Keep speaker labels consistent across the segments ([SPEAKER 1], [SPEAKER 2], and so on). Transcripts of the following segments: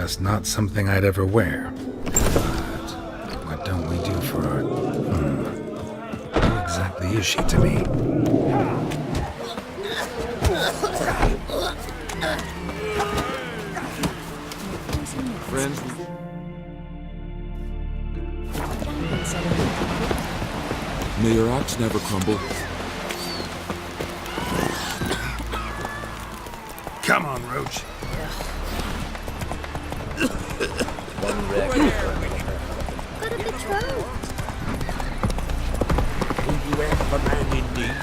[SPEAKER 1] just not something I'd ever wear. But what don't we do for our... Who exactly is she to me?
[SPEAKER 2] Friends? May your axe never crumble.
[SPEAKER 1] Come on, Roach.
[SPEAKER 3] One wreck.
[SPEAKER 4] Got a betrothed.
[SPEAKER 3] Will you help a man in need?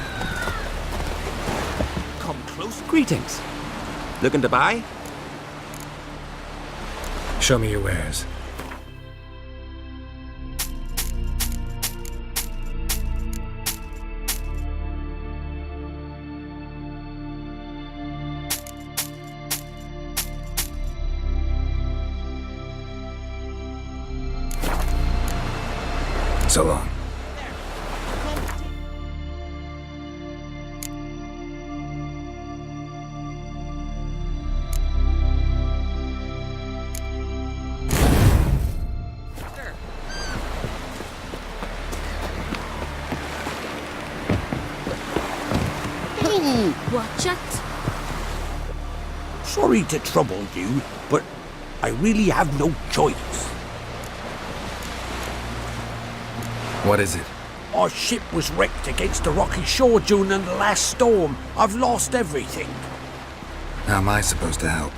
[SPEAKER 3] Come close.
[SPEAKER 5] Greetings. Looking to buy?
[SPEAKER 1] Show me your wares. So long.
[SPEAKER 4] Watch it.
[SPEAKER 3] Sorry to trouble you, but I really have no choice.
[SPEAKER 1] What is it?
[SPEAKER 3] Our ship was wrecked against a rocky shore during the last storm. I've lost everything.
[SPEAKER 1] How am I supposed to help?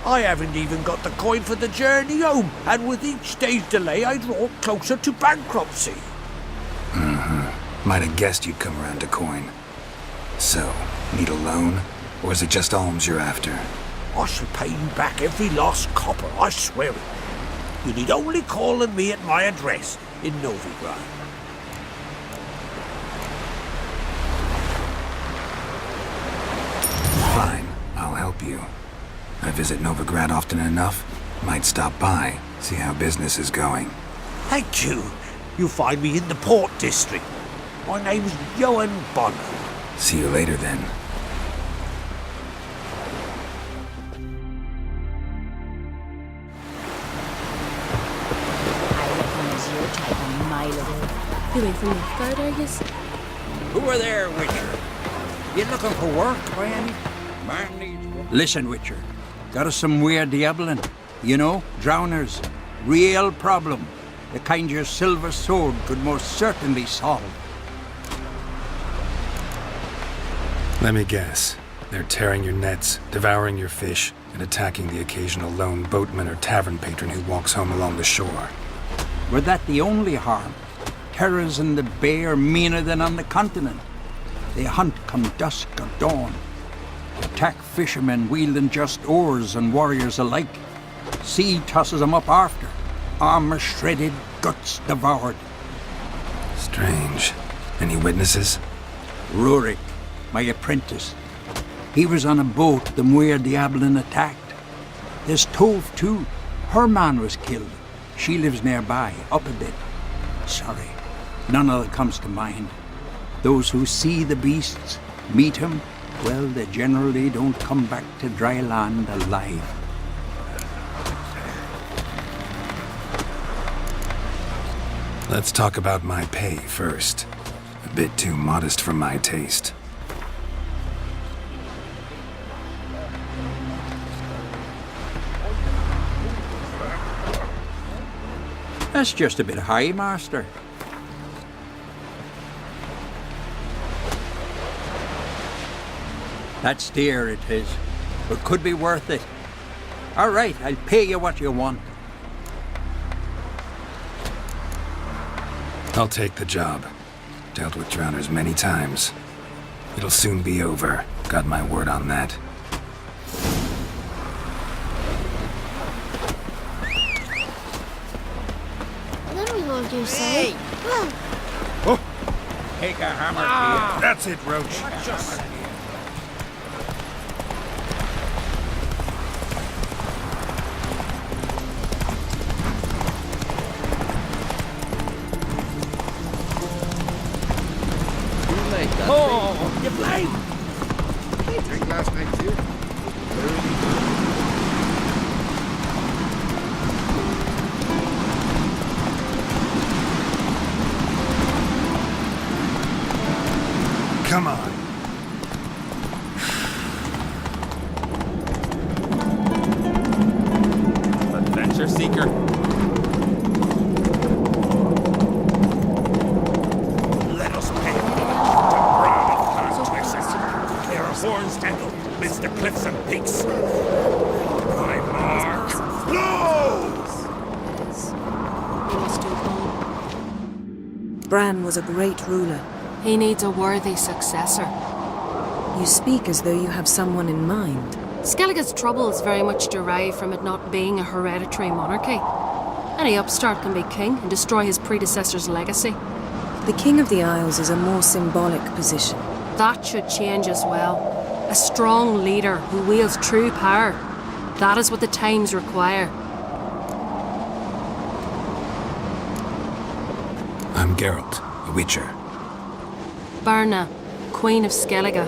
[SPEAKER 3] I haven't even got the coin for the journey home, and with each day's delay, I draw closer to bankruptcy.
[SPEAKER 1] Might have guessed you'd come around to coin. So, need a loan? Or is it just alms you're after?
[SPEAKER 3] I shall pay you back every last copper, I swear it. You need only call on me at my address in Novigrad.
[SPEAKER 1] Fine, I'll help you. I visit Novigrad often enough. Might stop by, see how business is going.
[SPEAKER 3] Thank you. You'll find me in the Port District. My name's Johan Bonner.
[SPEAKER 1] See you later then.
[SPEAKER 4] You went from Northgard, are you?
[SPEAKER 6] Who are there, Witcher? You looking for work by any? Man needs work. Listen, Witcher. Got us some weird diabling. You know, drowners. Real problem. The kind your silver sword could most certainly solve.
[SPEAKER 1] Let me guess. They're tearing your nets, devouring your fish, and attacking the occasional lone boatman or tavern patron who walks home along the shore.
[SPEAKER 6] Were that the only harm? Terrors in the bay are meaner than on the continent. They hunt come dusk or dawn. Attack fishermen wielding just oars and warriors alike. Sea tosses them up after. Armor shredded, guts devoured.
[SPEAKER 1] Strange. Any witnesses?
[SPEAKER 6] Rurik, my apprentice. He was on a boat the Muir Diablin attacked. There's Tove too. Her man was killed. She lives nearby, up a bit. Sorry, none of that comes to mind. Those who see the beasts, meet him, well, they generally don't come back to dry land alive.
[SPEAKER 1] Let's talk about my pay first. A bit too modest for my taste.
[SPEAKER 6] That's just a bit high, Master. That's dear, it is, but could be worth it. All right, I'll pay you what you want.
[SPEAKER 1] I'll take the job. Dealt with drowners many times. It'll soon be over. Got my word on that.
[SPEAKER 4] Then we will do so. Well,
[SPEAKER 6] Take a hammer,
[SPEAKER 1] That's it, Roach.
[SPEAKER 3] Oh, you blind!
[SPEAKER 7] I drink last night too.
[SPEAKER 1] Come on.
[SPEAKER 5] Adventure seeker.
[SPEAKER 3] Let us pay homage to Bran of Transgression. Their horns dangle midst the cliffs and peaks. My mark, blow!
[SPEAKER 7] We must do home.
[SPEAKER 8] Bran was a great ruler.
[SPEAKER 7] He needs a worthy successor.
[SPEAKER 8] You speak as though you have someone in mind.
[SPEAKER 7] Skellige's troubles very much derive from it not being a hereditary monarchy. Any upstart can be king and destroy his predecessor's legacy.
[SPEAKER 8] The King of the Isles is a more symbolic position.
[SPEAKER 7] That should change as well. A strong leader who wields true power. That is what the times require.
[SPEAKER 1] I'm Geralt, a Witcher.
[SPEAKER 7] Berna, Queen of Skellige.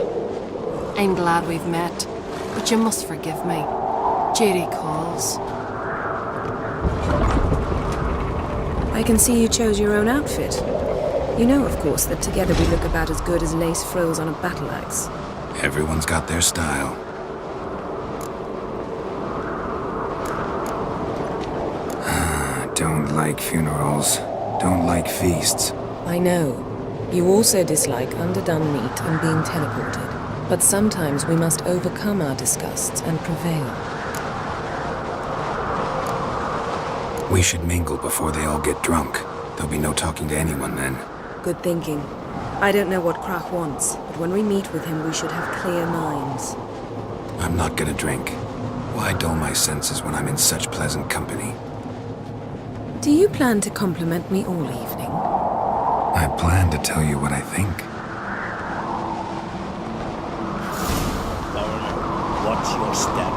[SPEAKER 7] I'm glad we've met, but you must forgive me. Duty calls.
[SPEAKER 8] I can see you chose your own outfit. You know, of course, that together we look about as good as lace frills on a battle axe.
[SPEAKER 1] Everyone's got their style. Don't like funerals. Don't like feasts.
[SPEAKER 8] I know. You also dislike underdone meat and being teleported. But sometimes we must overcome our disgusts and prevail.
[SPEAKER 1] We should mingle before they all get drunk. There'll be no talking to anyone then.
[SPEAKER 8] Good thinking. I don't know what Krach wants, but when we meet with him, we should have clear minds.
[SPEAKER 1] I'm not gonna drink. Why dull my senses when I'm in such pleasant company?
[SPEAKER 8] Do you plan to compliment me all evening?
[SPEAKER 1] I plan to tell you what I think.
[SPEAKER 3] Watch your step.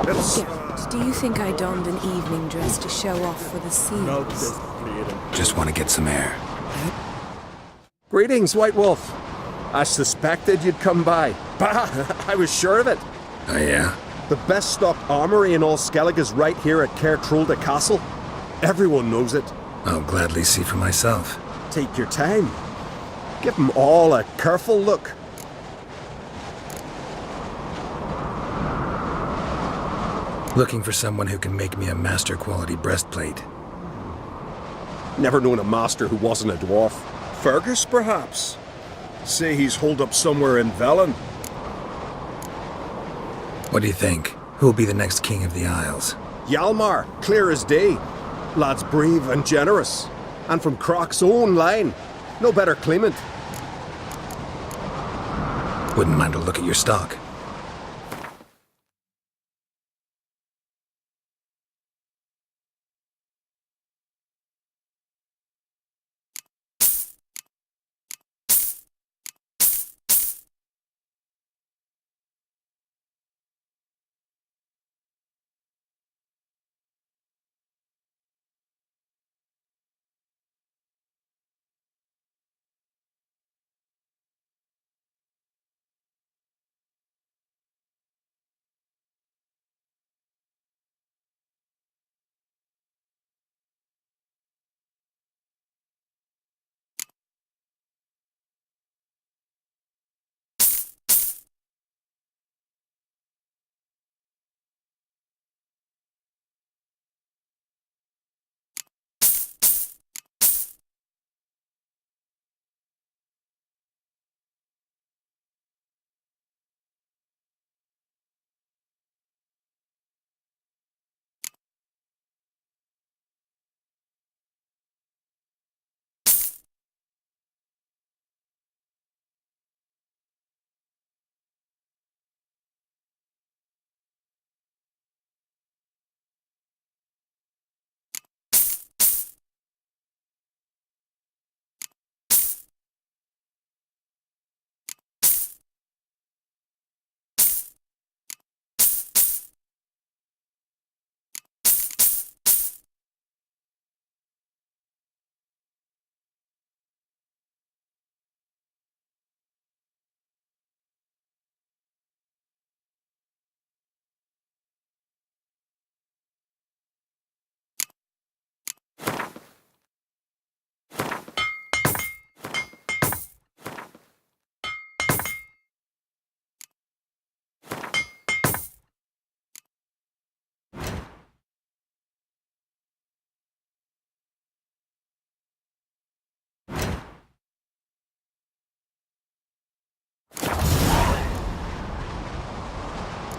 [SPEAKER 8] Geralt, do you think I donned an evening dress to show off for the scenes?
[SPEAKER 1] Just want to get some air.
[SPEAKER 9] Greetings, White Wolf. I suspected you'd come by. Bah! I was sure of it.
[SPEAKER 1] Oh yeah?
[SPEAKER 9] The best stocked armory in all Skellige is right here at Cairtrolda Castle. Everyone knows it.
[SPEAKER 1] I'll gladly see for myself.
[SPEAKER 9] Take your time. Give them all a careful look.
[SPEAKER 1] Looking for someone who can make me a master quality breastplate.
[SPEAKER 9] Never known a master who wasn't a dwarf. Fergus, perhaps? Say he's holed up somewhere in Velen.
[SPEAKER 1] What do you think? Who'll be the next king of the Isles?
[SPEAKER 9] Hjalmar, clear as day. Lad's brave and generous. And from Croc's own line. No better claimant.
[SPEAKER 1] Wouldn't mind a look at your stock.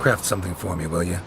[SPEAKER 1] Craft something for me, will you?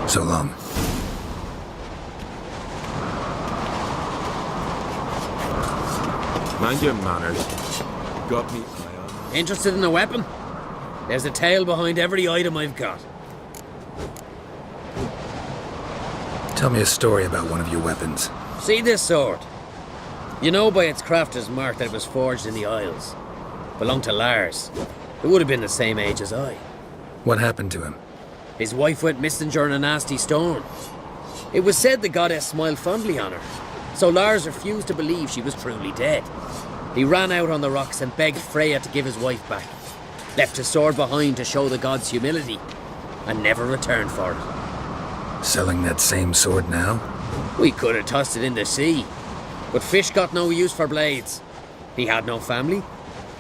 [SPEAKER 1] So long.
[SPEAKER 2] Mind your manners. Got me eye on.
[SPEAKER 10] Interested in a weapon? There's a tale behind every item I've got.
[SPEAKER 1] Tell me a story about one of your weapons.
[SPEAKER 10] See this sword? You know by its crafter's mark that it was forged in the Isles. Belonged to Lars, who would have been the same age as I.
[SPEAKER 1] What happened to him?
[SPEAKER 10] His wife went missing during a nasty storm. It was said the goddess smiled fondly on her, so Lars refused to believe she was truly dead. He ran out on the rocks and begged Freya to give his wife back. Left his sword behind to show the gods' humility, and never returned for it.
[SPEAKER 1] Selling that same sword now?
[SPEAKER 10] We could have tossed it in the sea, but fish got no use for blades. He had no family,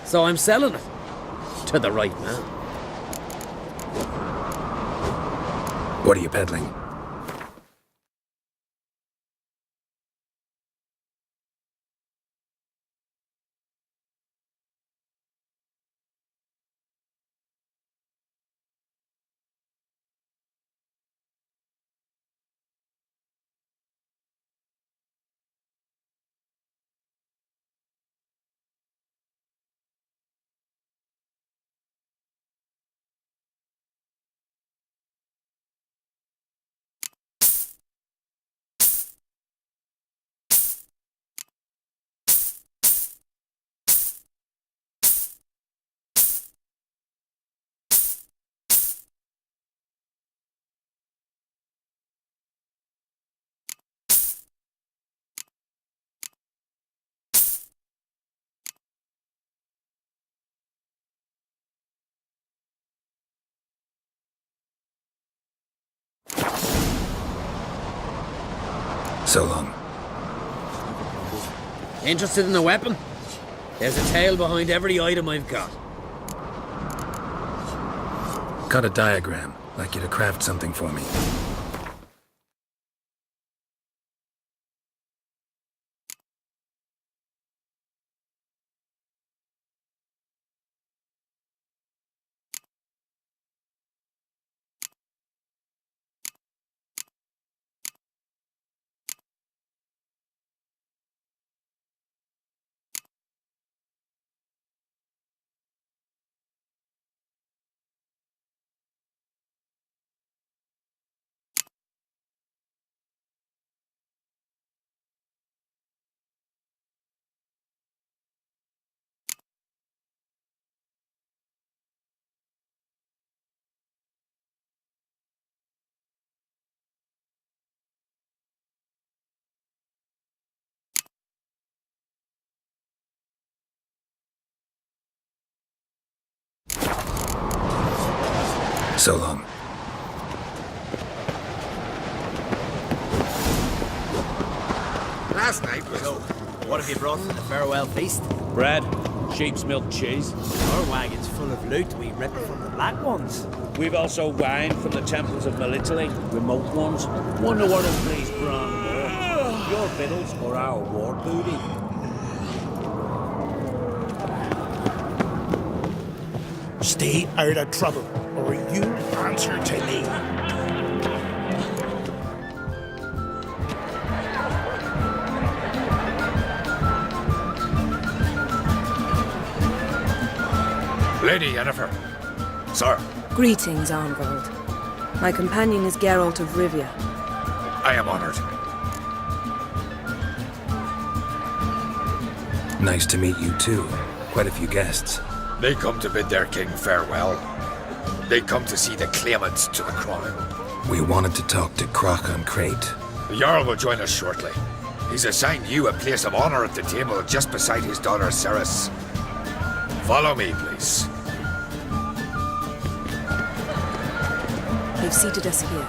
[SPEAKER 10] so I'm selling it. To the right man.
[SPEAKER 1] What are you peddling? So long.
[SPEAKER 10] Interested in a weapon? There's a tale behind every item I've got.
[SPEAKER 1] Got a diagram. Like you to craft something for me. So long.
[SPEAKER 3] Last night was over. What have you brought for the farewell feast?
[SPEAKER 11] Bread, sheep's milk cheese.
[SPEAKER 3] Our wagon's full of loot we ripped from the black ones.
[SPEAKER 11] We've also wine from the temples of Melitele, remote ones. Wonder what will please Bron more. Your victuals or our war booty?
[SPEAKER 3] Stay out of trouble, or you answer to me.
[SPEAKER 11] Lady Yennefer. Sir.
[SPEAKER 8] Greetings, Arnvald. My companion is Geralt of Rivia.
[SPEAKER 11] I am honored.
[SPEAKER 1] Nice to meet you too. Quite a few guests.
[SPEAKER 12] They come to bid their king farewell. They come to see the claimants to the crown.
[SPEAKER 1] We wanted to talk to Croc on Crate.
[SPEAKER 12] The Jarl will join us shortly. He's assigned you a place of honor at the table just beside his daughter Ceres. Follow me, please.
[SPEAKER 8] They've seated us here.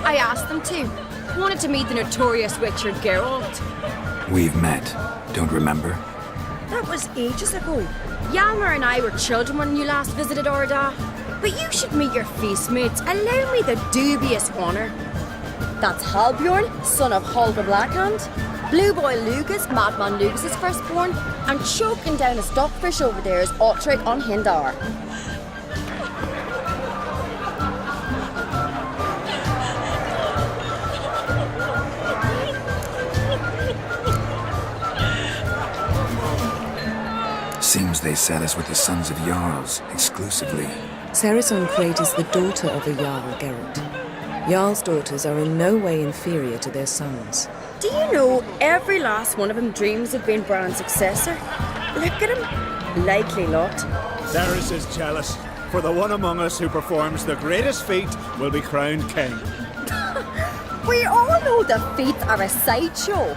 [SPEAKER 13] I asked them to. Wanted to meet the notorious Witcher Geralt.
[SPEAKER 1] We've met. Don't remember?
[SPEAKER 13] That was ages ago. Hjalmar and I were children when you last visited Orda. But you should meet your feast mates. Allow me the dubious honor. That's Halbjorn, son of Holger Blackhand. Blue Boy Lucas, Madman Lucas's firstborn. And choking down a stockfish over there is Otrek on Hindar.
[SPEAKER 1] Seems they set us with the sons of Jarls, exclusively.
[SPEAKER 8] Ceres on Crate is the daughter of a Jarl, Geralt. Jarl's daughters are in no way inferior to their sons.
[SPEAKER 13] Do you know every last one of them dreams of being Bran's successor? Look at him. Likely lot.
[SPEAKER 11] Ceres is jealous, for the one among us who performs the greatest feat will be crowned king.
[SPEAKER 13] We all know the feats are a sideshow.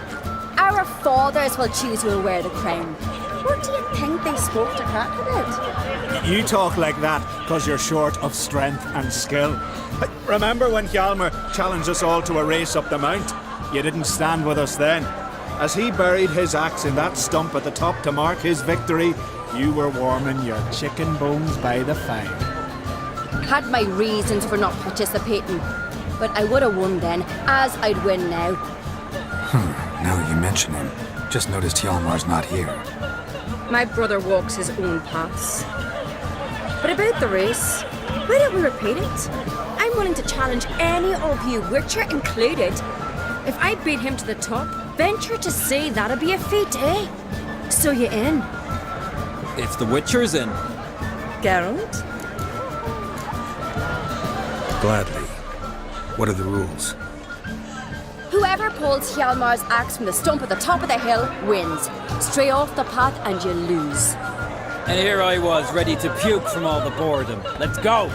[SPEAKER 13] Our fathers will choose who will wear the crown. What do you think they spoke to Cat about?
[SPEAKER 11] You talk like that because you're short of strength and skill. Remember when Hjalmar challenged us all to a race up the mount? You didn't stand with us then. As he buried his axe in that stump at the top to mark his victory, you were warming your chicken bones by the fire.
[SPEAKER 13] Had my reasons for not participating, but I would have won then, as I'd win now.
[SPEAKER 1] Now you mention him. Just noticed Hjalmar's not here.
[SPEAKER 13] My brother walks his own paths. But about the race, why don't we repeat it? I'm willing to challenge any of you, Witcher included. If I beat him to the top, venture to say that'd be a feat, eh? So you in?
[SPEAKER 5] If the Witcher's in.
[SPEAKER 8] Geralt?
[SPEAKER 1] Gladly. What are the rules?
[SPEAKER 13] Whoever pulls Hjalmar's axe from the stump at the top of the hill wins. Stray off the path and you lose.
[SPEAKER 5] And here I was, ready to puke from all the boredom. Let's go!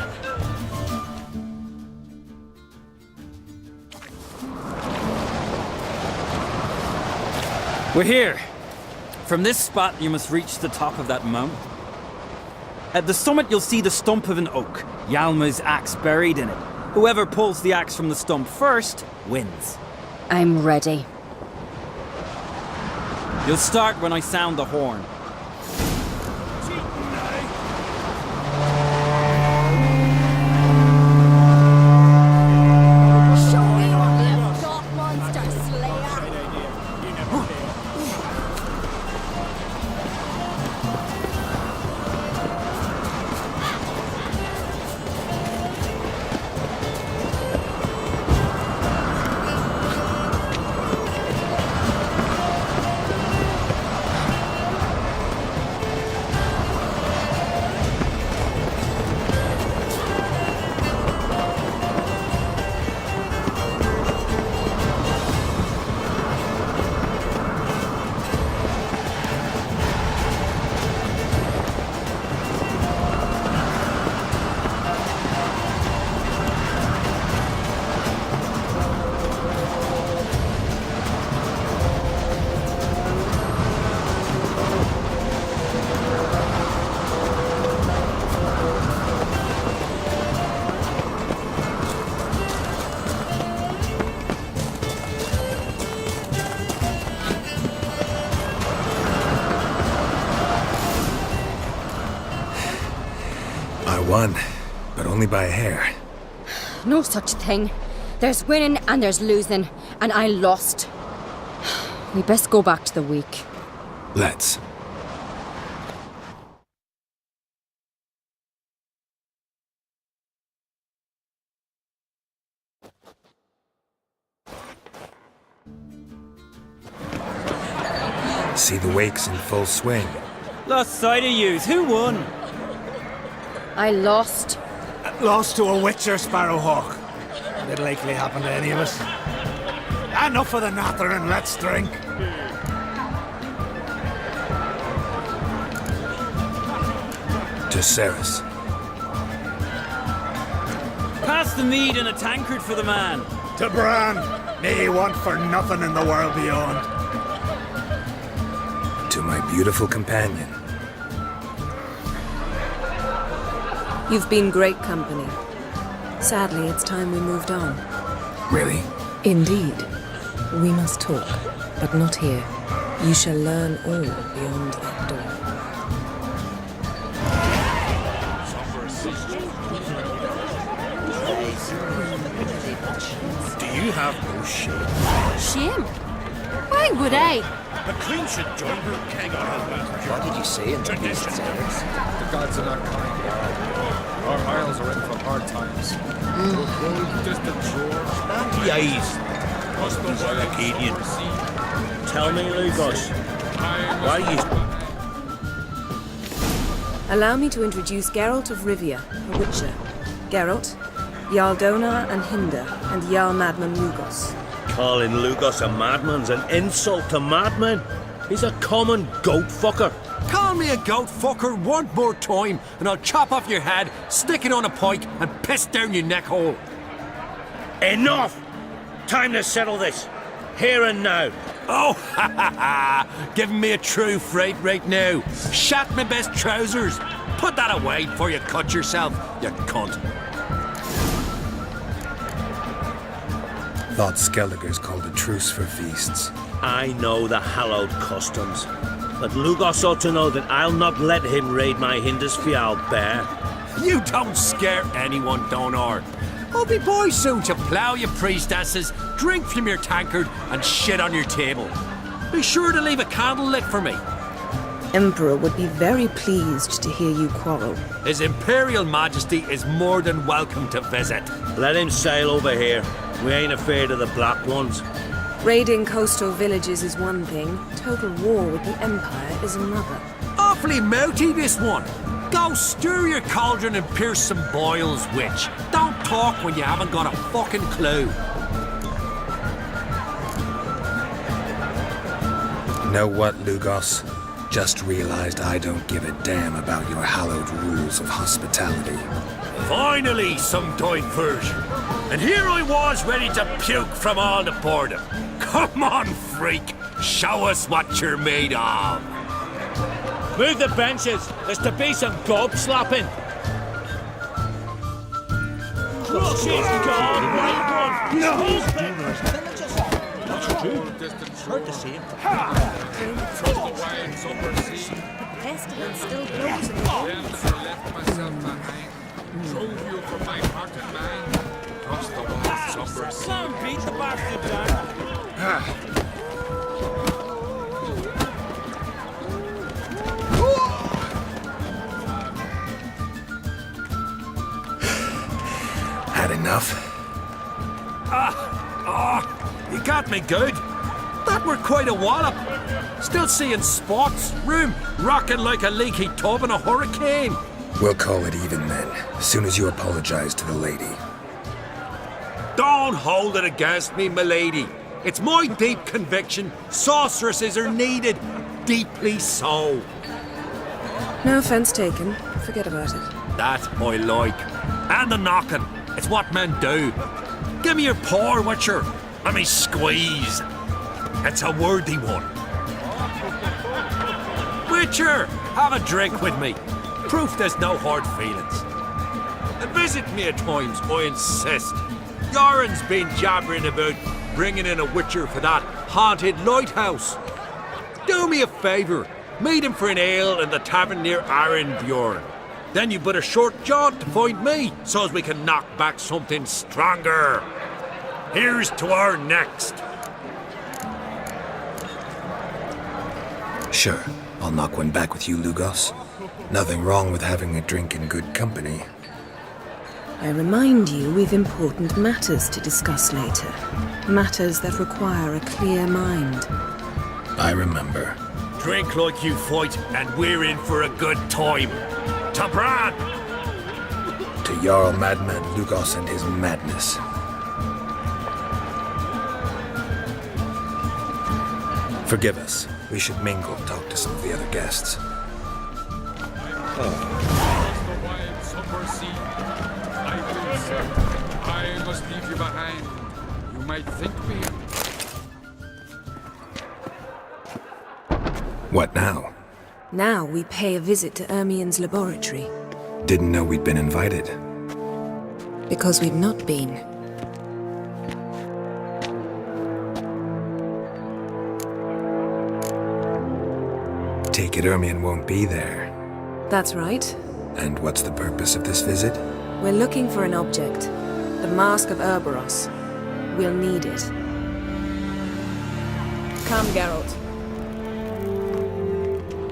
[SPEAKER 5] We're here. From this spot, you must reach the top of that mountain. At the summit, you'll see the stump of an oak, Hjalmar's axe buried in it. Whoever pulls the axe from the stump first wins.
[SPEAKER 13] I'm ready.
[SPEAKER 5] You'll start when I sound the horn.
[SPEAKER 1] Won, but only by a hair.
[SPEAKER 13] No such thing. There's winning and there's losing, and I lost. We best go back to the week.
[SPEAKER 1] Let's. See the wakes in full swing.
[SPEAKER 5] Lost sight of yous. Who won?
[SPEAKER 13] I lost.
[SPEAKER 11] Lost to a Witcher, Sparrowhawk. It'll likely happen to any of us. Enough of the natter and let's drink.
[SPEAKER 1] To Ceres.
[SPEAKER 5] Pass the mead in a tankard for the man.
[SPEAKER 11] To Bran, may he want for nothing in the world beyond.
[SPEAKER 1] To my beautiful companion.
[SPEAKER 8] You've been great company. Sadly, it's time we moved on.
[SPEAKER 1] Really?
[SPEAKER 8] Indeed. We must talk, but not here. You shall learn all beyond that door.
[SPEAKER 3] Do you have no shame?
[SPEAKER 4] Shame? Why would I?
[SPEAKER 3] The Queen should join her king on her back.
[SPEAKER 10] What did you say in
[SPEAKER 3] Tradition.
[SPEAKER 2] The gods are not kind. Our isles are in for hard times. Distant shores.
[SPEAKER 3] The eyes. Acadians. Tell me, Lugos, why you...
[SPEAKER 8] Allow me to introduce Geralt of Rivia, a witcher. Geralt, Jarl Donar and Hinder, and Jarl Madman Lugos.
[SPEAKER 3] Calling Lugos a madman's an insult to madmen. He's a common goat fucker.
[SPEAKER 14] Call me a goat fucker one more time, and I'll chop off your head, stick it on a pike, and piss down your neck hole.
[SPEAKER 3] Enough! Time to settle this. Here and now.
[SPEAKER 14] Oh, ha ha ha! Giving me a true fright right now. Shat my best trousers. Put that away before you cut yourself, you cunt.
[SPEAKER 1] Thought Skelliger's called a truce for feasts.
[SPEAKER 3] I know the hallowed customs, but Lugos ought to know that I'll not let him raid my Hindisfial bear.
[SPEAKER 14] You don't scare anyone, Donar. I'll be boys soon to plough your priestesses, drink from your tankard, and shit on your table. Be sure to leave a candle lit for me.
[SPEAKER 8] Emperor would be very pleased to hear you quarrel.
[SPEAKER 14] His Imperial Majesty is more than welcome to visit.
[SPEAKER 3] Let him sail over here. We ain't afraid of the Black Ones.
[SPEAKER 8] Raiding coastal villages is one thing. Total war with the Empire is another.
[SPEAKER 14] Awfully mouthy, this one. Go stir your cauldron and pierce some boils, witch. Don't talk when you haven't got a fucking clue.
[SPEAKER 1] Know what, Lugos? Just realized I don't give a damn about your hallowed rules of hospitality.
[SPEAKER 3] Finally, some diversion. And here I was ready to puke from all the boredom. Come on, freak. Show us what you're made of. Move the benches. There's to be some gob slapping. Crush it, God, right one. No! What's your do? Hard to see him.
[SPEAKER 2] Trust the wilds over sea.
[SPEAKER 4] Pestilence still blows in the
[SPEAKER 2] Then I left myself behind. Drove you from my heart and mind. Across the wilds over sea.
[SPEAKER 5] Come beat the bastard down.
[SPEAKER 1] Had enough?
[SPEAKER 14] You got me good. That were quite a wallop. Still seeing spots, room rocking like a leaky tub in a hurricane.
[SPEAKER 1] We'll call it even then, as soon as you apologize to the lady.
[SPEAKER 14] Don't hold it against me, milady. It's my deep conviction sorceresses are needed. Deeply so.
[SPEAKER 8] No offense taken. Forget about it.
[SPEAKER 14] That I like. And the knocking. It's what men do. Give me your paw, Witcher. Let me squeeze. It's a worthy one. Witcher, have a drink with me. Proof there's no hard feelings. And visit me at times, I insist. Yoren's been jabbering about bringing in a Witcher for that haunted lighthouse. Do me a favour. Meet him for an ale in the tavern near Arenbjorn. Then you but a short jaunt to find me, so as we can knock back something stronger. Here's to our next.
[SPEAKER 1] Sure, I'll knock one back with you, Lugos. Nothing wrong with having a drink in good company.
[SPEAKER 8] I remind you we've important matters to discuss later. Matters that require a clear mind.
[SPEAKER 1] I remember.
[SPEAKER 3] Drink like you fight, and we're in for a good time. To Bran!
[SPEAKER 1] To Jarl Madman Lugos and his madness. Forgive us. We should mingle, talk to some of the other guests.
[SPEAKER 3] Oh.
[SPEAKER 2] I must leave you behind. You might think me.
[SPEAKER 1] What now?
[SPEAKER 8] Now we pay a visit to Ermien's laboratory.
[SPEAKER 1] Didn't know we'd been invited.
[SPEAKER 8] Because we've not been.
[SPEAKER 1] Take it Ermien won't be there.
[SPEAKER 8] That's right.
[SPEAKER 1] And what's the purpose of this visit?
[SPEAKER 8] We're looking for an object. The Mask of Ouroboros. We'll need it. Come, Geralt.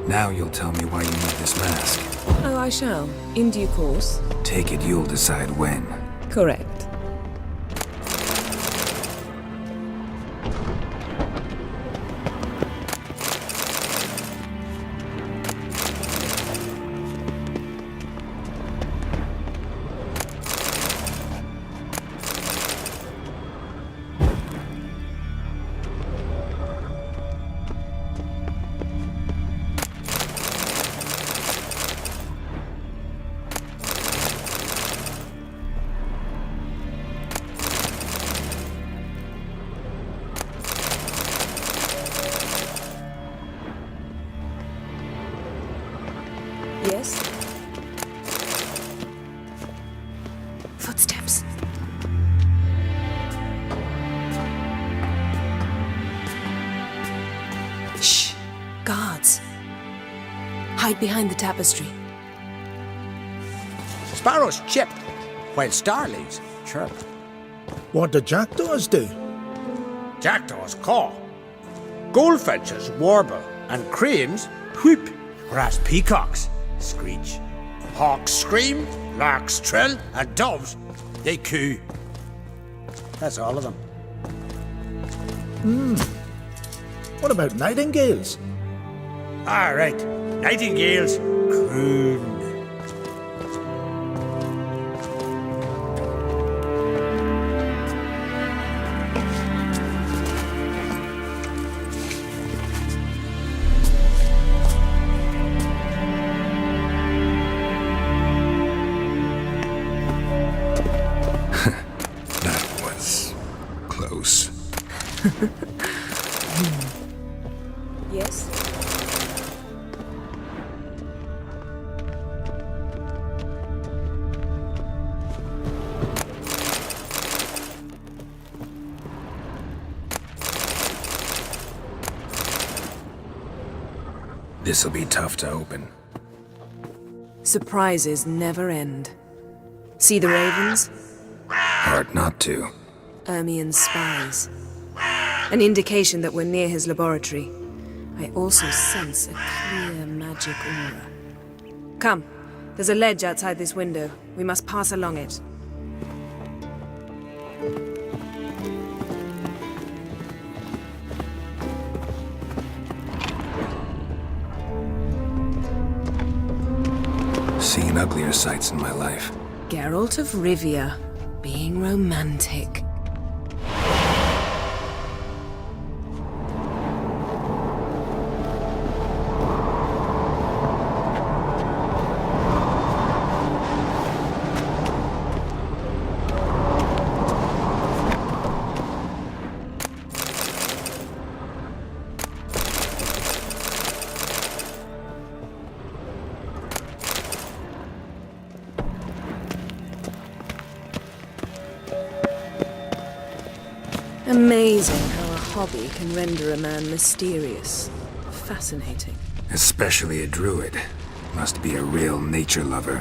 [SPEAKER 1] Now you'll tell me why you need this mask.
[SPEAKER 8] Oh, I shall. In due course.
[SPEAKER 1] Take it you'll decide when.
[SPEAKER 8] Correct. Yes? Footsteps. Shh! Guards. Hide behind the tapestry.
[SPEAKER 15] Sparrows chip, while starlings chirp.
[SPEAKER 16] What do jackdaws do?
[SPEAKER 15] Jackdaws caw. Goldfinches warble, and cranes whoop, whereas peacocks screech. Hawks scream, larks trill, and doves, they coo. That's all of them.
[SPEAKER 16] What about nightingales?
[SPEAKER 15] All right, nightingales croon.
[SPEAKER 8] Yes?
[SPEAKER 1] This'll be tough to open.
[SPEAKER 8] Surprises never end. See the ravens?
[SPEAKER 1] Hard not to.
[SPEAKER 8] Ermien's spies. An indication that we're near his laboratory. I also sense a clear magic aura. Come, there's a ledge outside this window. We must pass along it.
[SPEAKER 1] Seen uglier sights in my life.
[SPEAKER 8] Geralt of Rivia, being romantic. Amazing how a hobby can render a man mysterious. Fascinating.
[SPEAKER 1] Especially a druid. Must be a real nature lover.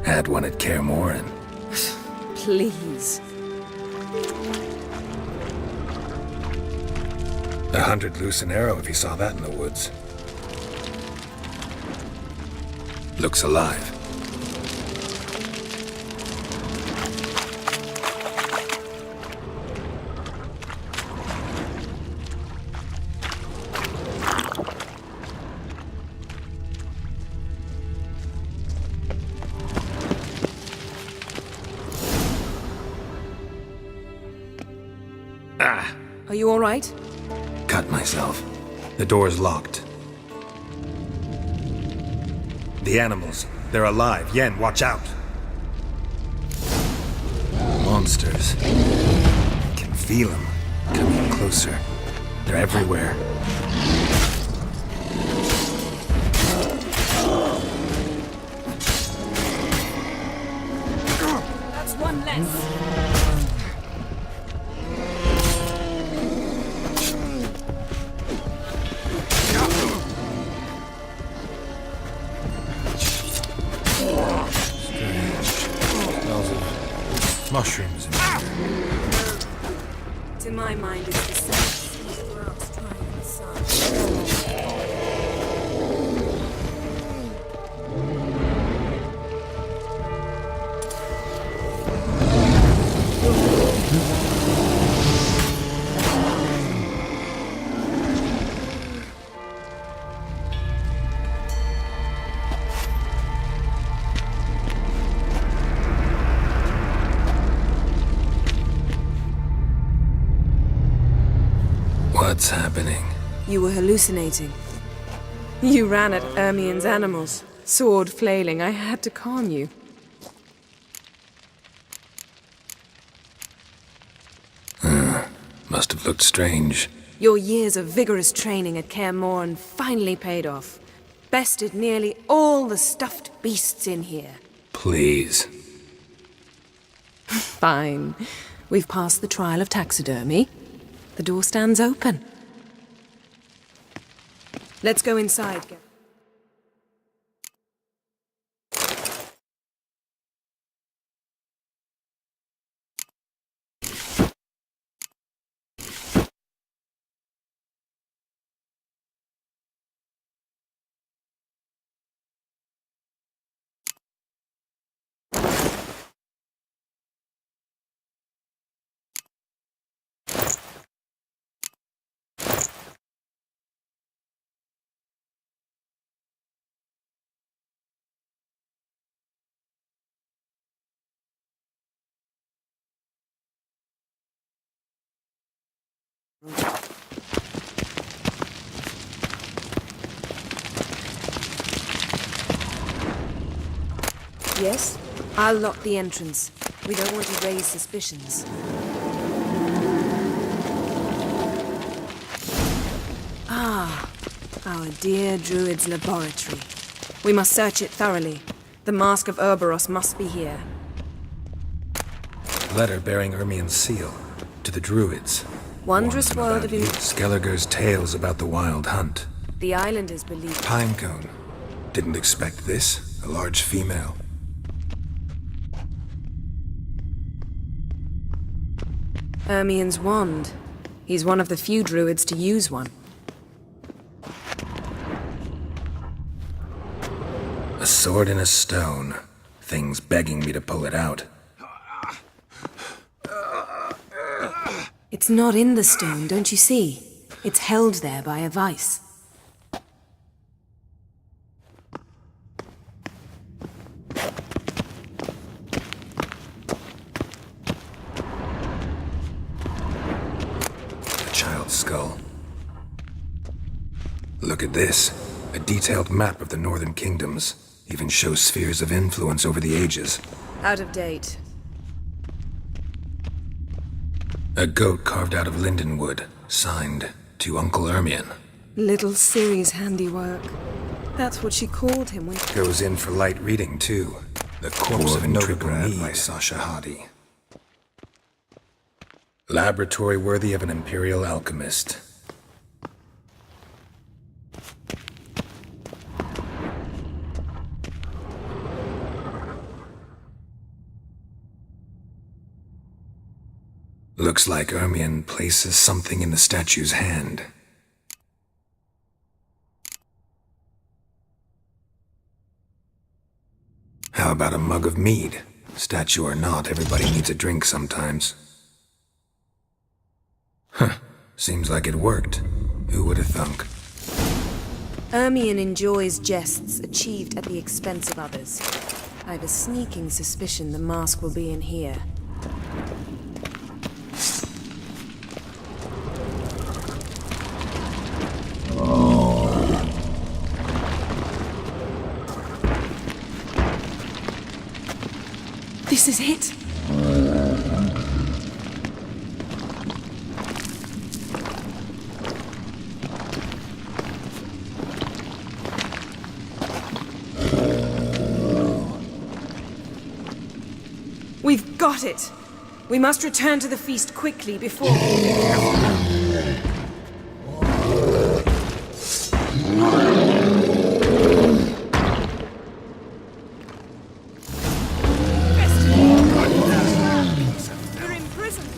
[SPEAKER 1] Had one at Kaer Morhen.
[SPEAKER 8] Please.
[SPEAKER 1] 100 loose an arrow if he saw that in the woods. Looks alive.
[SPEAKER 8] Are you all right?
[SPEAKER 1] Cut myself. The door's locked. The animals. They're alive. Yen, watch out. Monsters. I can feel them. Coming closer. They're everywhere.
[SPEAKER 8] That's one less.
[SPEAKER 1] Mushrooms in here.
[SPEAKER 8] To my mind, it's the same. These rocks trying in the sun.
[SPEAKER 1] What's happening?
[SPEAKER 8] You were hallucinating. You ran at Ermien's animals, sword flailing. I had to calm you.
[SPEAKER 1] Must have looked strange.
[SPEAKER 8] Your years of vigorous training at Kaer Morhen finally paid off. Bested nearly all the stuffed beasts in here.
[SPEAKER 1] Please.
[SPEAKER 8] Fine. We've passed the trial of taxidermy. The door stands open. Let's go inside. Yes? I'll lock the entrance. We don't want to raise suspicions. Ah, our dear Druid's laboratory. We must search it thoroughly. The Mask of Ouroboros must be here.
[SPEAKER 1] Letter bearing Ermien's seal. To the Druids.
[SPEAKER 8] Wondrous world of...
[SPEAKER 1] Skellige's tales about the wild hunt.
[SPEAKER 8] The islanders believe...
[SPEAKER 1] Pinecone. Didn't expect this. A large female.
[SPEAKER 8] Ermien's wand. He's one of the few druids to use one.
[SPEAKER 1] A sword in a stone. Things begging me to pull it out.
[SPEAKER 8] It's not in the stone, don't you see? It's held there by a vice.
[SPEAKER 1] A child's skull. Look at this. A detailed map of the northern kingdoms. Even shows spheres of influence over the ages.
[SPEAKER 8] Out of date.
[SPEAKER 1] A goat carved out of lindenwood, signed to Uncle Ermien.
[SPEAKER 8] Little Ciri's handiwork. That's what she called him when...
[SPEAKER 1] Goes in for light reading, too. The Corpse of Triple Need by Sasha Hadi. Laboratory worthy of an imperial alchemist. Looks like Ermien places something in the statue's hand. How about a mug of mead? Statue or not, everybody needs a drink sometimes. Huh. Seems like it worked. Who would have thunk?
[SPEAKER 8] Ermien enjoys jests achieved at the expense of others. I've a sneaking suspicion the mask will be in here. This is it. We've got it. We must return to the feast quickly before... We're imprisoned.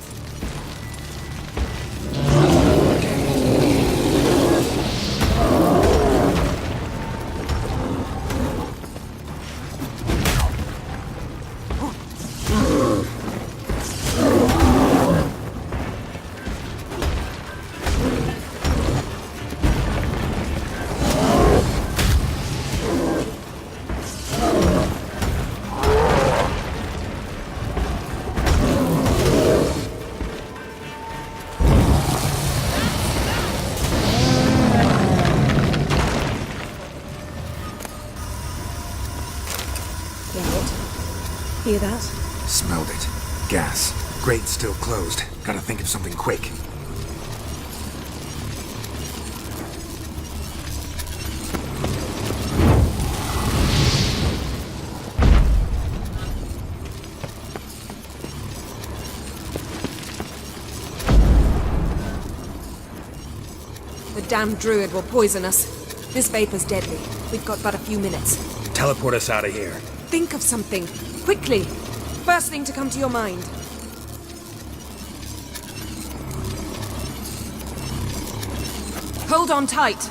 [SPEAKER 8] Hear that?
[SPEAKER 1] Smelled it. Gas. Grate's still closed. Gotta think of something quick.
[SPEAKER 8] The damned druid will poison us. This vapor's deadly. We've got but a few minutes.
[SPEAKER 1] Teleport us out of here.
[SPEAKER 8] Think of something. Quickly. First thing to come to your mind. Hold on tight.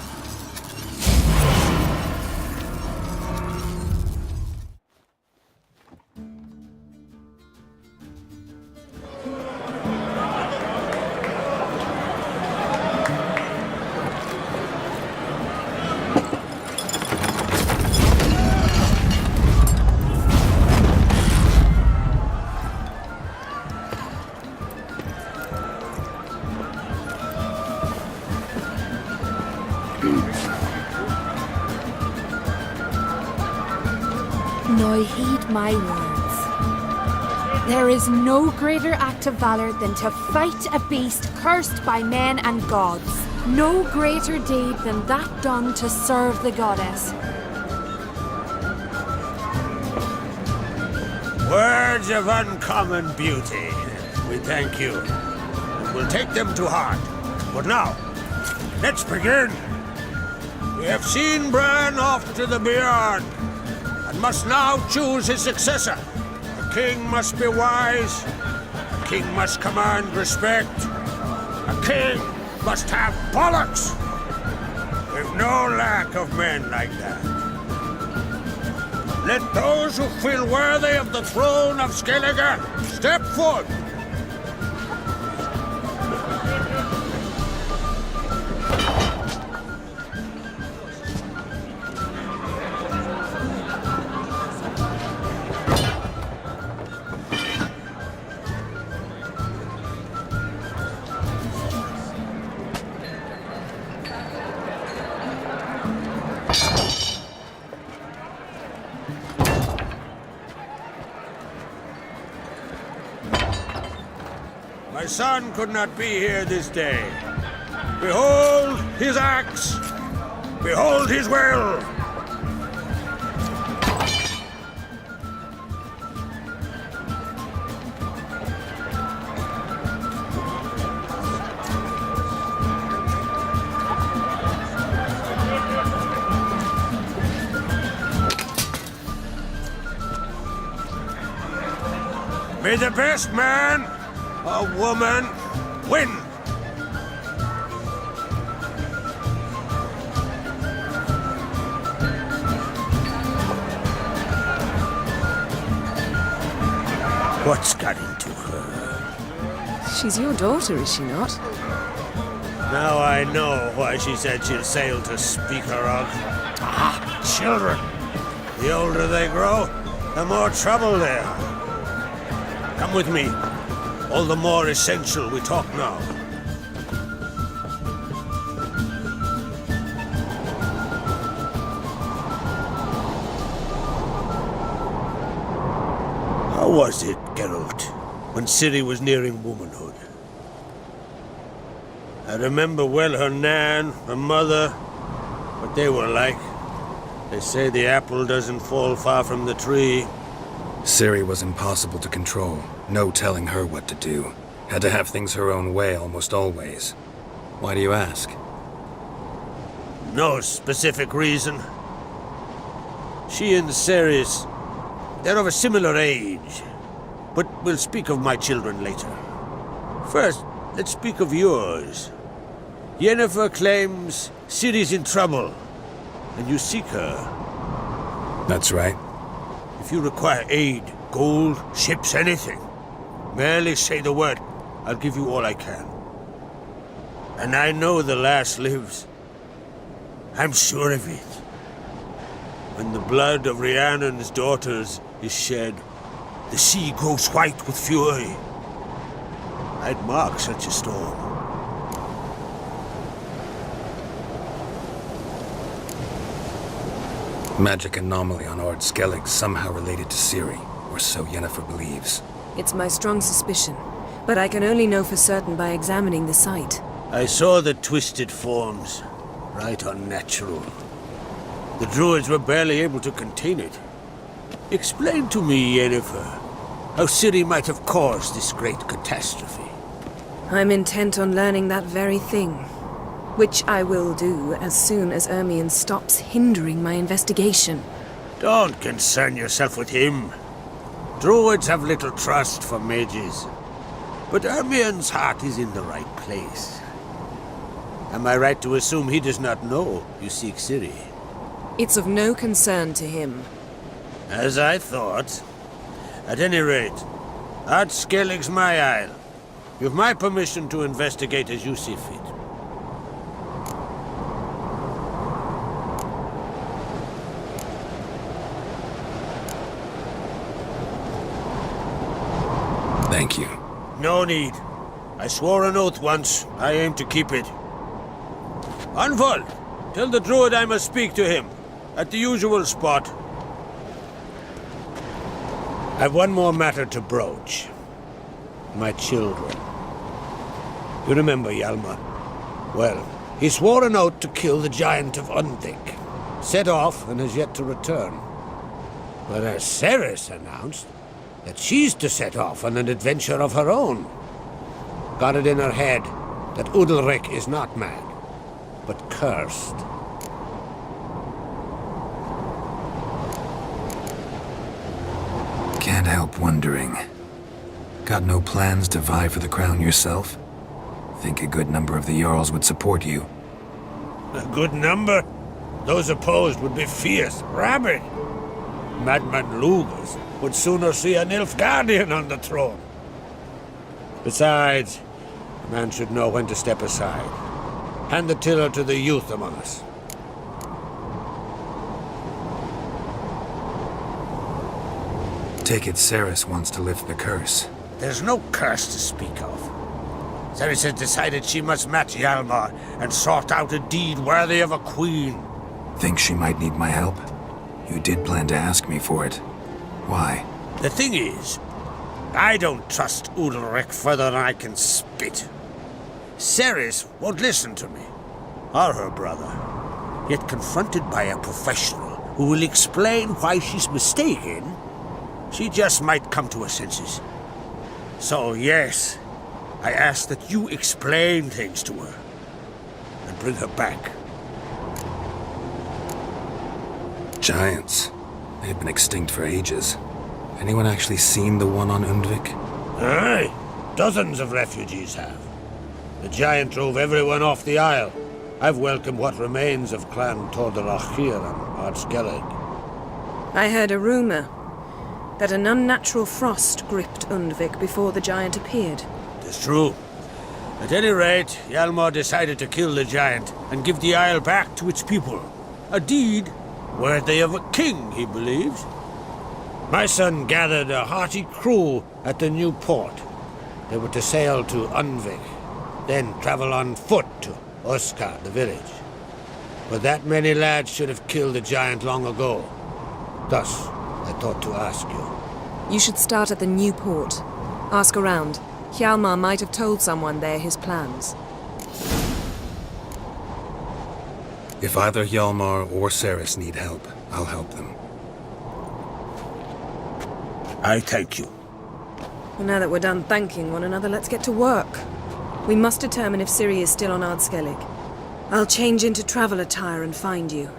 [SPEAKER 17] Now heed my words. There is no greater act of valor than to fight a beast cursed by men and gods. No greater deed than that done to serve the goddess.
[SPEAKER 3] Words of uncommon beauty. We thank you. We'll take them to heart. But now, let's begin. We have seen Bran off to the beyond, and must now choose his successor. A king must be wise. A king must command respect. A king must have bollocks. We've no lack of men like that. Let those who feel worthy of the throne of Skellige step forth. My son could not be here this day. Behold his axe! Behold his will! May the best man or woman win! What's got into her?
[SPEAKER 8] She's your daughter, is she not?
[SPEAKER 3] Now I know why she said she'll sail to speak her of. Ah, children! The older they grow, the more trouble they are. Come with me. All the more essential we talk now.
[SPEAKER 18] was it, Geralt, when Ciri was nearing womanhood? I remember well her nan, her mother, what they were like. They say the apple doesn't fall far from the tree.
[SPEAKER 1] Ciri was impossible to control. No telling her what to do. Had to have things her own way almost always. Why do you ask?
[SPEAKER 18] No specific reason. She and Ceres, they're of a similar age. But we'll speak of my children later. First, let's speak of yours. Yennefer claims Ciri's in trouble, and you seek her.
[SPEAKER 1] That's right.
[SPEAKER 18] If you require aid, gold, ships, anything, merely say the word. I'll give you all I can. And I know the lass lives. I'm sure of it. When the blood of Rhiannon's daughters is shed, the sea grows white with fury. I'd mark such a storm.
[SPEAKER 1] Magic anomaly on Ard Skellig somehow related to Ciri, or so Yennefer believes.
[SPEAKER 8] It's my strong suspicion, but I can only know for certain by examining the site.
[SPEAKER 18] I saw the twisted forms. Right unnatural. The druids were barely able to contain it. Explain to me, Yennefer, how Ciri might have caused this great catastrophe.
[SPEAKER 8] I'm intent on learning that very thing, which I will do as soon as Ermion stops hindering my investigation.
[SPEAKER 18] Don't concern yourself with him. Druids have little trust for mages. But Ermion's heart is in the right place. Am I right to assume he does not know you seek Ciri?
[SPEAKER 8] It's of no concern to him.
[SPEAKER 18] As I thought. At any rate, Ard Skellig's my isle. You've my permission to investigate as you see fit.
[SPEAKER 1] Thank you.
[SPEAKER 18] No need. I swore an oath once. I aim to keep it. Anvald, tell the druid I must speak to him. At the usual spot. I've one more matter to broach. My children. You remember Hjalmar? Well, he swore an oath to kill the giant of Undvik. Set off and has yet to return. But as Ceres announced that she's to set off on an adventure of her own. Got it in her head that Udalric is not mad, but cursed.
[SPEAKER 1] Can't help wondering. Got no plans to vie for the crown yourself? Think a good number of the Jarls would support you.
[SPEAKER 18] A good number? Those opposed would be fierce, rabid. Madman Lugas would sooner see an Nilfgaardian on the throne. Besides, a man should know when to step aside. Hand the tiller to the youth among us.
[SPEAKER 1] Take it Ceres wants to lift the curse.
[SPEAKER 18] There's no curse to speak of. Ceres has decided she must match Hjalmar and sort out a deed worthy of a queen.
[SPEAKER 1] Think she might need my help? You did plan to ask me for it. Why?
[SPEAKER 18] The thing is, I don't trust Udalric further than I can spit. Ceres won't listen to me, or her brother. Yet confronted by a professional who will explain why she's mistaken, she just might come to her senses. So yes, I ask that you explain things to her and bring her back.
[SPEAKER 1] Giants. They've been extinct for ages. Anyone actually seen the one on Undvik?
[SPEAKER 18] Aye, dozens of refugees have. The giant drove everyone off the isle. I've welcomed what remains of Clan Tordarach here on Ard Skellig.
[SPEAKER 8] I heard a rumor that an unnatural frost gripped Undvik before the giant appeared.
[SPEAKER 18] It's true. At any rate, Hjalmar decided to kill the giant and give the isle back to its people. A deed worthy of a king, he believes. My son gathered a hearty crew at the new port. They were to sail to Undvik, then travel on foot to Oskar, the village. But that many lads should have killed the giant long ago. Thus, I thought to ask you.
[SPEAKER 8] You should start at the new port. Ask around. Hjalmar might have told someone there his plans.
[SPEAKER 1] If either Hjalmar or Ceres need help, I'll help them.
[SPEAKER 15] I thank you.
[SPEAKER 8] Well, now that we're done thanking one another, let's get to work. We must determine if Ciri is still on Ardskellig. I'll change into travel attire and find you.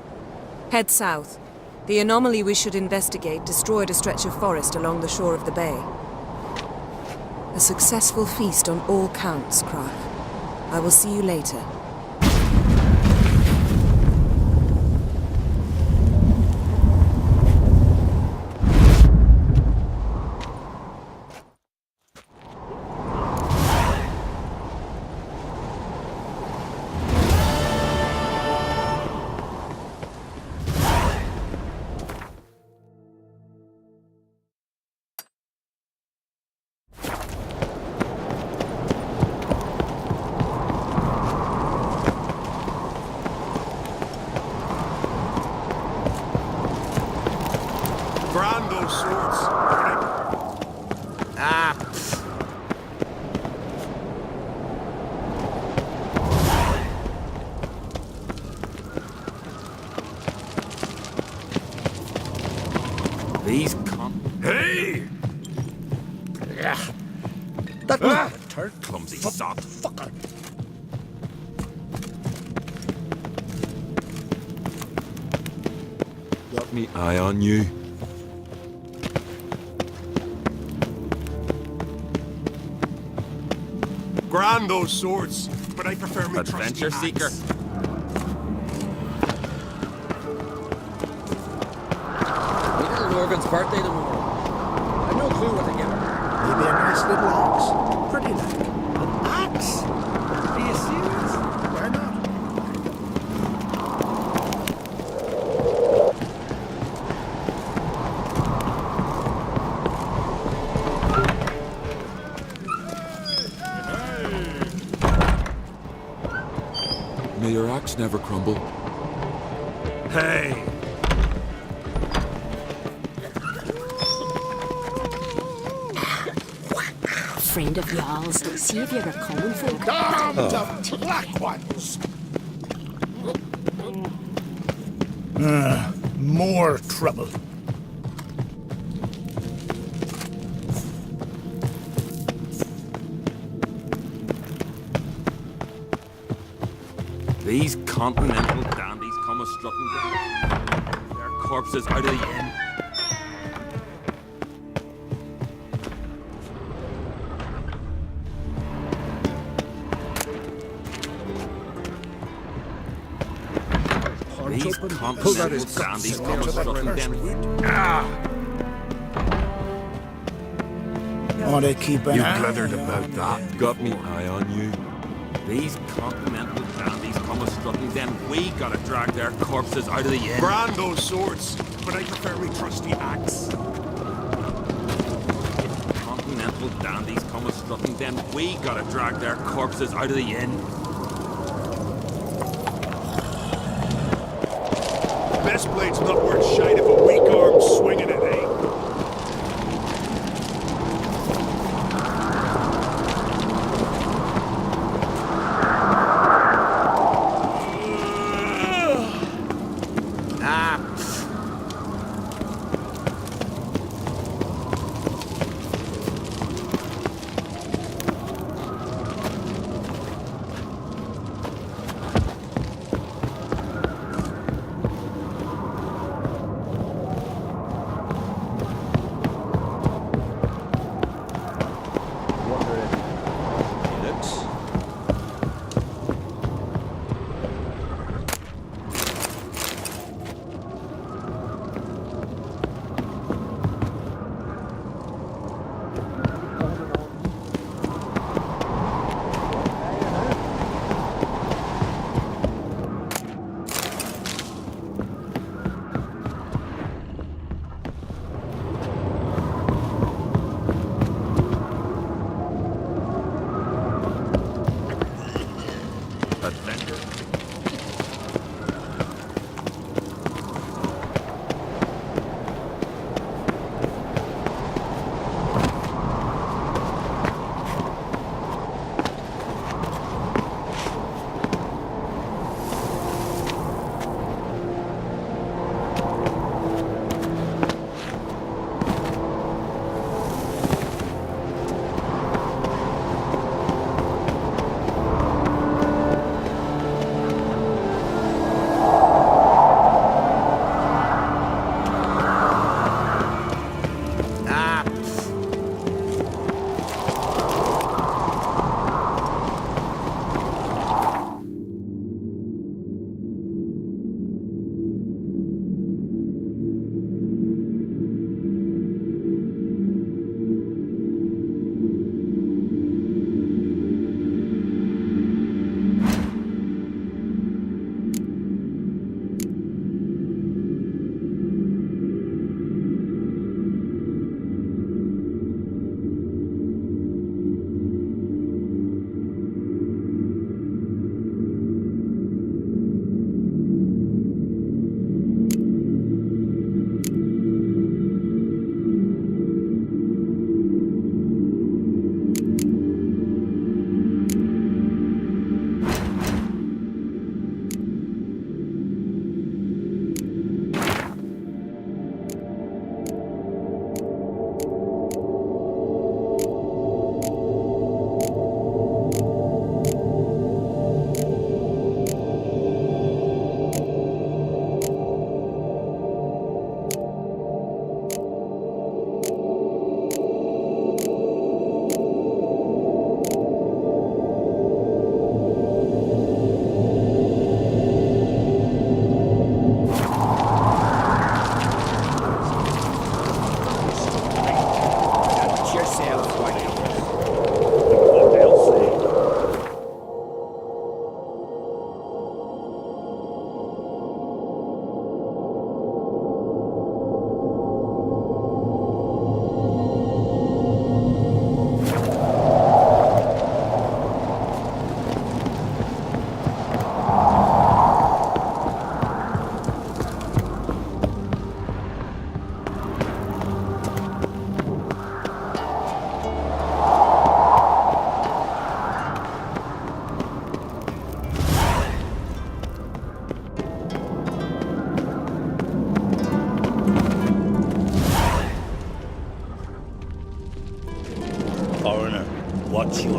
[SPEAKER 8] Head south. The anomaly we should investigate destroyed a stretch of forest along the shore of the bay. A successful feast on all counts, Krach. I will see you later.
[SPEAKER 3] Hey!
[SPEAKER 15] That
[SPEAKER 3] turd clumsy sot.
[SPEAKER 15] fucker.
[SPEAKER 14] Got me eye on you.
[SPEAKER 9] Grand those swords, but I prefer my
[SPEAKER 14] Adventure seeker.
[SPEAKER 10] Little Morgan's birthday tomorrow. I've no clue what to give her.
[SPEAKER 16] Maybe a nice little axe. Pretty like.
[SPEAKER 10] An axe? Are you serious?
[SPEAKER 16] Why not?
[SPEAKER 14] May your axe never crumble.
[SPEAKER 3] Hey!
[SPEAKER 13] Friend of y'all's, see if you ever coming for
[SPEAKER 15] Damned black ones!
[SPEAKER 16] More trouble.
[SPEAKER 14] These continental dandies come a-strutting down. Their corpses out of the inn. These continental dandies come a-strutting down.
[SPEAKER 16] Oh, they keep an
[SPEAKER 14] You
[SPEAKER 16] eye
[SPEAKER 14] blithered
[SPEAKER 16] on
[SPEAKER 14] about that. Got me eye on you. These continental dandies come a-strutting down. We gotta drag their corpses out of the inn.
[SPEAKER 9] Grand those swords, but I prefer my trusty axe.
[SPEAKER 14] Continental dandies come a-strutting down. We gotta drag their corpses out of the inn.
[SPEAKER 9] Best blade's not worth shite if a weak arm's swinging it, eh?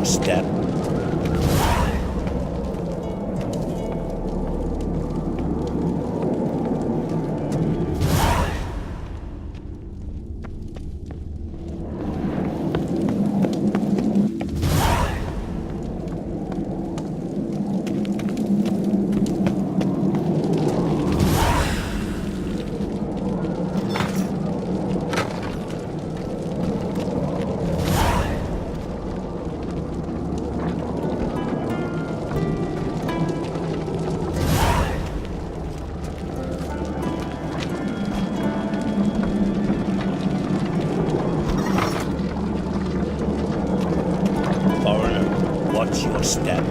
[SPEAKER 18] step. Watch your step.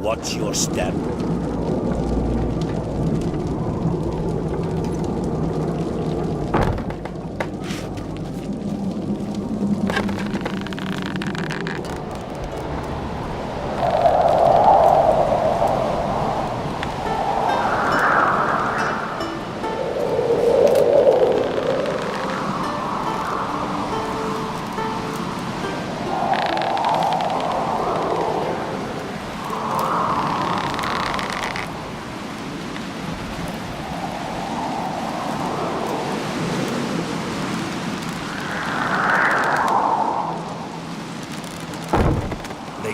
[SPEAKER 18] Watch your step.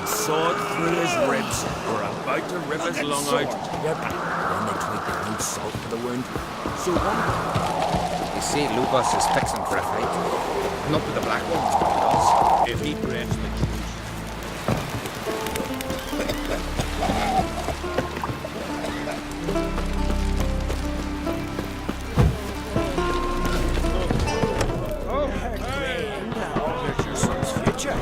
[SPEAKER 14] Sword through his ribs. We're about to rip his lung out.
[SPEAKER 10] Yep. Then they tweak the root salt for the wound. So what?
[SPEAKER 2] You see, Lucas is fixing for a fight. Not with the black ones, but with us.
[SPEAKER 14] If he grants the truth.
[SPEAKER 2] Oh, heck, man. There's your son's future.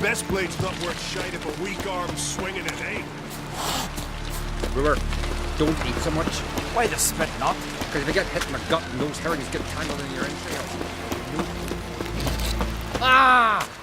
[SPEAKER 9] Best blade's not worth shite if a weak arm's swinging it, eh?
[SPEAKER 2] Brewer, don't eat so much.
[SPEAKER 5] Why the spit not?
[SPEAKER 2] Because if you get hit in the gut and those herrings get tangled in your entrails. Ah!